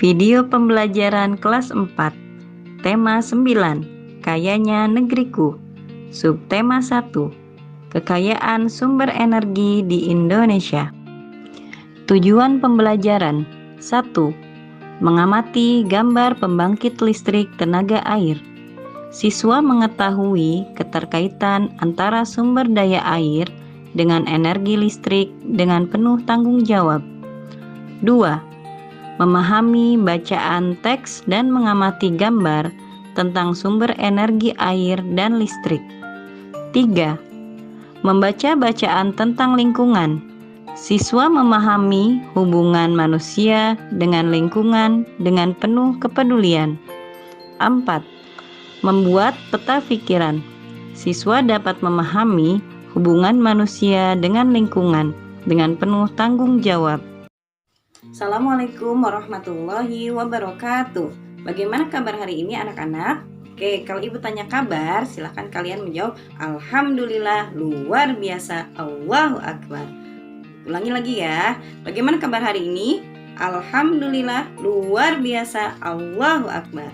Video pembelajaran kelas 4, tema 9, Kayanya Negeriku. Subtema 1, Kekayaan sumber energi di Indonesia. Tujuan pembelajaran 1. Mengamati gambar pembangkit listrik tenaga air. Siswa mengetahui keterkaitan antara sumber daya air dengan energi listrik dengan penuh tanggung jawab. 2. Memahami bacaan teks dan mengamati gambar tentang sumber energi air dan listrik. 3. Membaca bacaan tentang lingkungan. Siswa memahami hubungan manusia dengan lingkungan dengan penuh kepedulian. 4. Membuat peta pikiran. Siswa dapat memahami hubungan manusia dengan lingkungan dengan penuh tanggung jawab. Assalamualaikum warahmatullahi wabarakatuh. Bagaimana kabar hari ini anak-anak? Oke, kalau ibu tanya kabar, silahkan kalian menjawab Alhamdulillah, luar biasa, Allahu Akbar. Ulangi lagi ya. Bagaimana kabar hari ini? Alhamdulillah, luar biasa, Allahu Akbar.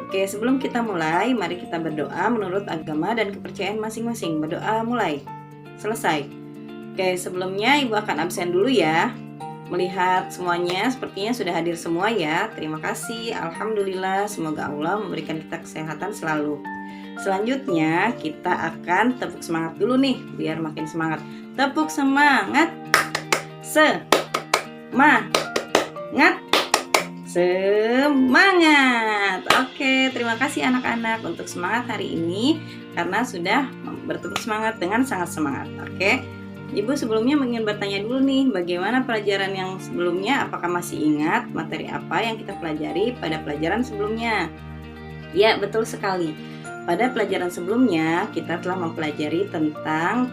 Oke, sebelum kita mulai, mari kita berdoa menurut agama dan kepercayaan masing-masing. Berdoa mulai. Selesai. Oke, sebelumnya ibu akan absen dulu ya. Melihat semuanya sepertinya sudah hadir semua ya. Terima kasih, alhamdulillah, semoga Allah memberikan kita kesehatan selalu. Selanjutnya kita akan tepuk semangat dulu nih biar makin semangat. Tepuk semangat. Semangat. Oke, terima kasih anak-anak untuk semangat hari ini karena sudah bertepuk semangat dengan sangat semangat. Oke. Ibu sebelumnya ingin bertanya dulu nih, bagaimana pelajaran yang sebelumnya? Apakah masih ingat materi apa yang kita pelajari pada pelajaran sebelumnya? Ya, betul sekali. Pada pelajaran sebelumnya, kita telah mempelajari tentang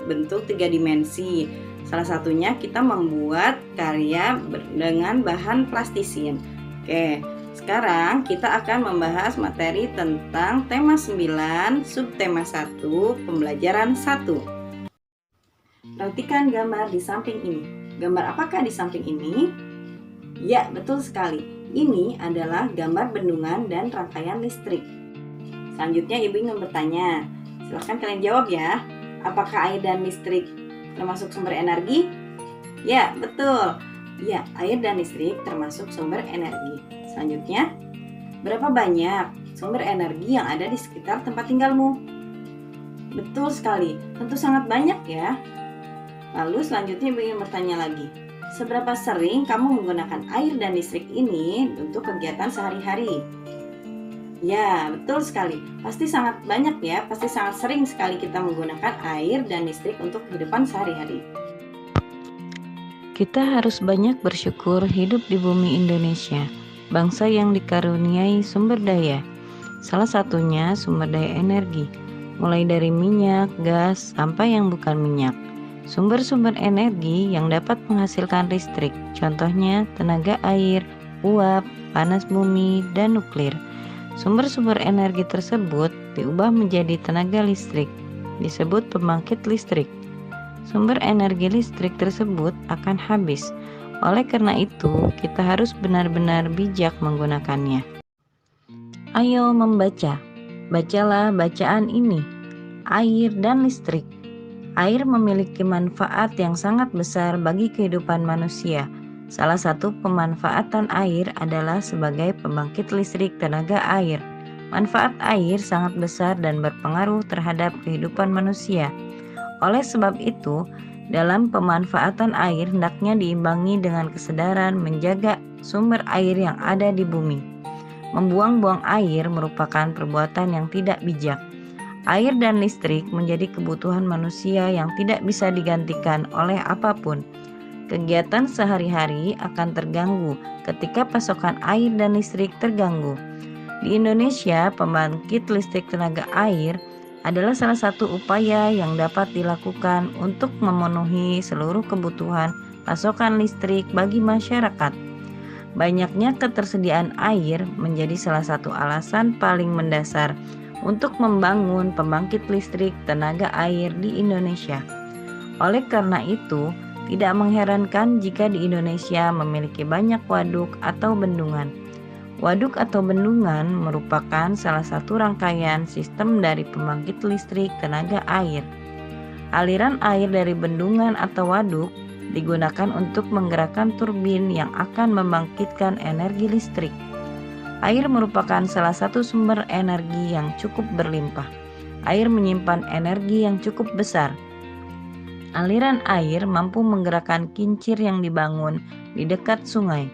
bentuk 3 dimensi. Salah satunya kita membuat karya dengan bahan plastisin. Oke, sekarang kita akan membahas materi tentang tema 9, subtema 1, pembelajaran 1. Perhatikan gambar di samping ini. Gambar apakah di samping ini? Ya, betul sekali. Ini adalah gambar bendungan dan rangkaian listrik. Selanjutnya ibu ingin bertanya. Silahkan kalian jawab ya. Apakah air dan listrik termasuk sumber energi? Ya, betul. Ya, air dan listrik termasuk sumber energi. Selanjutnya, berapa banyak sumber energi yang ada di sekitar tempat tinggalmu? Betul sekali. Tentu sangat banyak ya. Lalu selanjutnya ibu ingin bertanya lagi, seberapa sering kamu menggunakan air dan listrik ini untuk kegiatan sehari-hari? Ya, betul sekali. Pasti sangat banyak ya, pasti sangat sering sekali kita menggunakan air dan listrik untuk kehidupan sehari-hari. Kita harus banyak bersyukur hidup di bumi Indonesia, bangsa yang dikaruniai sumber daya. Salah satunya sumber daya energi, mulai dari minyak, gas, sampai yang bukan minyak. Sumber-sumber energi yang dapat menghasilkan listrik, contohnya tenaga air, uap, panas bumi, dan nuklir. Sumber-sumber energi tersebut diubah menjadi tenaga listrik, disebut pembangkit listrik. Sumber energi listrik tersebut akan habis, oleh karena itu kita harus benar-benar bijak menggunakannya. Ayo membaca, bacalah bacaan ini, air dan listrik. Air memiliki manfaat yang sangat besar bagi kehidupan manusia. Salah satu pemanfaatan air adalah sebagai pembangkit listrik tenaga air. Manfaat air sangat besar dan berpengaruh terhadap kehidupan manusia. Oleh sebab itu, dalam pemanfaatan air hendaknya diimbangi dengan kesadaran menjaga sumber air yang ada di bumi. Membuang-buang air merupakan perbuatan yang tidak bijak. Air dan listrik menjadi kebutuhan manusia yang tidak bisa digantikan oleh apapun. Kegiatan sehari-hari akan terganggu ketika pasokan air dan listrik terganggu. Di Indonesia, pembangkit listrik tenaga air adalah salah satu upaya yang dapat dilakukan untuk memenuhi seluruh kebutuhan pasokan listrik bagi masyarakat. Banyaknya ketersediaan air menjadi salah satu alasan paling mendasar untuk membangun pembangkit listrik tenaga air di Indonesia. Oleh karena itu, Tidak mengherankan jika di Indonesia memiliki banyak waduk atau bendungan. Waduk atau bendungan merupakan salah satu rangkaian sistem dari pembangkit listrik tenaga air. Aliran air dari bendungan atau waduk digunakan untuk menggerakkan turbin yang akan membangkitkan energi listrik. Air merupakan salah satu sumber energi yang cukup berlimpah. Air menyimpan energi yang cukup besar. Aliran air mampu menggerakkan kincir yang dibangun di dekat sungai.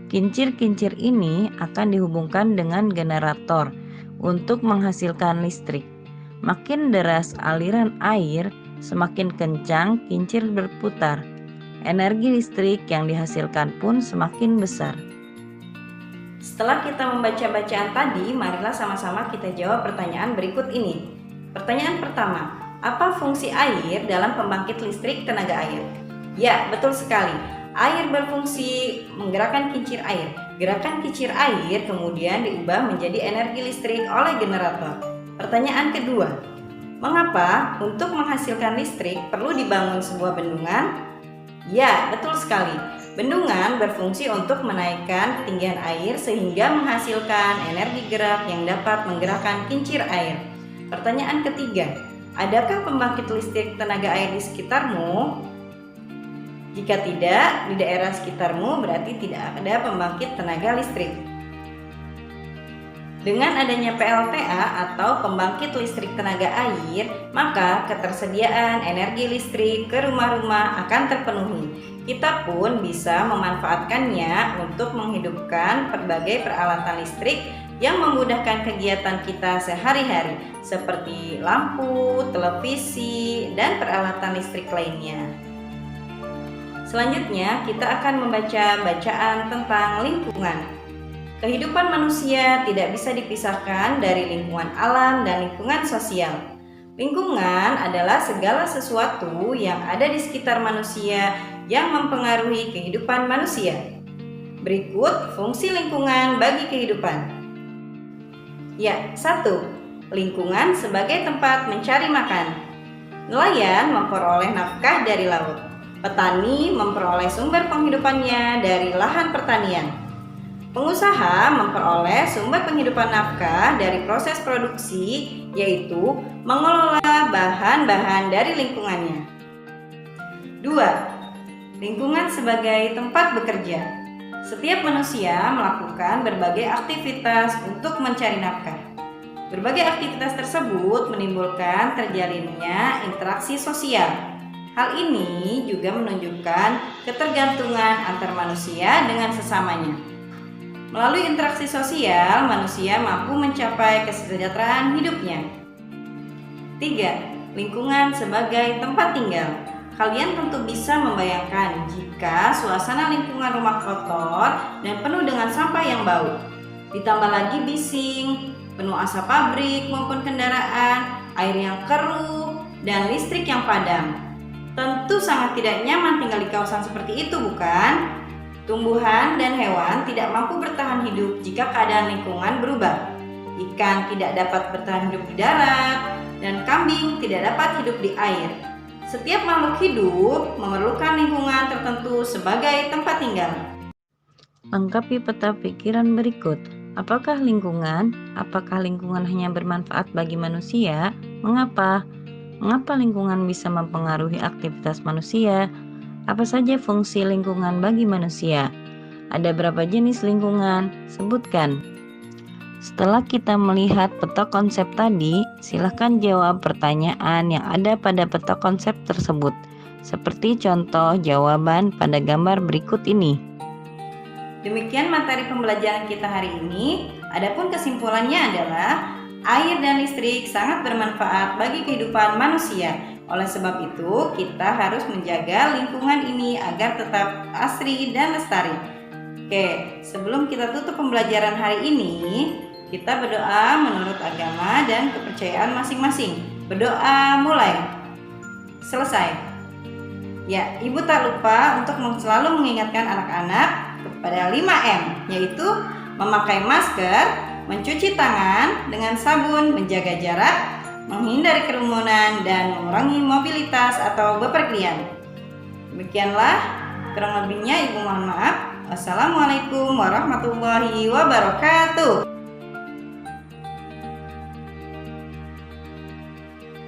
Kincir-kincir ini akan dihubungkan dengan generator untuk menghasilkan listrik. Makin deras aliran air, semakin kencang kincir berputar. Energi listrik yang dihasilkan pun semakin besar. Setelah kita membaca bacaan tadi, marilah sama-sama kita jawab pertanyaan berikut ini. Pertanyaan pertama, apa fungsi air dalam pembangkit listrik tenaga air? Ya, betul sekali. Air berfungsi menggerakkan kincir air. Gerakan kincir air kemudian diubah menjadi energi listrik oleh generator. Pertanyaan kedua, mengapa untuk menghasilkan listrik perlu dibangun sebuah bendungan? Ya, betul sekali. Bendungan berfungsi untuk menaikkan ketinggian air sehingga menghasilkan energi gerak yang dapat menggerakkan kincir air. Pertanyaan ketiga, adakah pembangkit listrik tenaga air di sekitarmu? Jika tidak, di daerah sekitarmu berarti tidak ada pembangkit tenaga listrik. Dengan adanya PLTA atau pembangkit listrik tenaga air, maka ketersediaan energi listrik ke rumah-rumah akan terpenuhi. Kita pun bisa memanfaatkannya untuk menghidupkan berbagai peralatan listrik yang memudahkan kegiatan kita sehari-hari, seperti lampu, televisi, dan peralatan listrik lainnya. Selanjutnya, kita akan membaca bacaan tentang lingkungan. Kehidupan manusia tidak bisa dipisahkan dari lingkungan alam dan lingkungan sosial. Lingkungan adalah segala sesuatu yang ada di sekitar manusia yang mempengaruhi kehidupan manusia. Berikut fungsi lingkungan bagi kehidupan. Ya, 1. Lingkungan sebagai tempat mencari makan. Nelayan memperoleh nafkah dari laut. Petani memperoleh sumber penghidupannya dari lahan pertanian. Pengusaha memperoleh sumber penghidupan nafkah dari proses produksi, yaitu mengelola bahan-bahan dari lingkungannya. 2. Lingkungan sebagai tempat bekerja. Setiap manusia melakukan berbagai aktivitas untuk mencari nafkah. Berbagai aktivitas tersebut menimbulkan terjalinnya interaksi sosial. Hal ini juga menunjukkan ketergantungan antar manusia dengan sesamanya. Melalui interaksi sosial, manusia mampu mencapai kesejahteraan hidupnya. 3. Lingkungan sebagai tempat tinggal. Kalian tentu bisa membayangkan jika suasana lingkungan rumah kotor dan penuh dengan sampah yang bau. Ditambah lagi bising, penuh asap pabrik maupun kendaraan, air yang keruh, dan listrik yang padam. Tentu sangat tidak nyaman tinggal di kawasan seperti itu, bukan? Tumbuhan dan hewan tidak mampu bertahan hidup jika keadaan lingkungan berubah. Ikan tidak dapat bertahan hidup di darat, dan kambing tidak dapat hidup di air. Setiap makhluk hidup memerlukan lingkungan tertentu sebagai tempat tinggal. Lengkapi peta pikiran berikut. Apakah lingkungan hanya bermanfaat bagi manusia? Mengapa? Mengapa lingkungan bisa mempengaruhi aktivitas manusia? Apa saja fungsi lingkungan bagi manusia? Ada berapa jenis lingkungan? Sebutkan. Setelah kita melihat peta konsep tadi, silakan jawab pertanyaan yang ada pada peta konsep tersebut, seperti contoh jawaban pada gambar berikut ini. Demikian materi pembelajaran kita hari ini. Adapun kesimpulannya adalah air dan listrik sangat bermanfaat bagi kehidupan manusia. Oleh sebab itu, kita harus menjaga lingkungan ini agar tetap asri dan lestari. Oke, sebelum kita tutup pembelajaran hari ini, kita berdoa menurut agama dan kepercayaan masing-masing. Berdoa mulai. Selesai. Ya, Ibu tak lupa untuk selalu mengingatkan anak-anak kepada 5M, yaitu memakai masker, mencuci tangan dengan sabun, menjaga jarak, menghindari kerumunan, dan mengurangi mobilitas atau bepergian. Demikianlah, kurang lebihnya Ibu mohon maaf. Wassalamualaikum warahmatullahi wabarakatuh.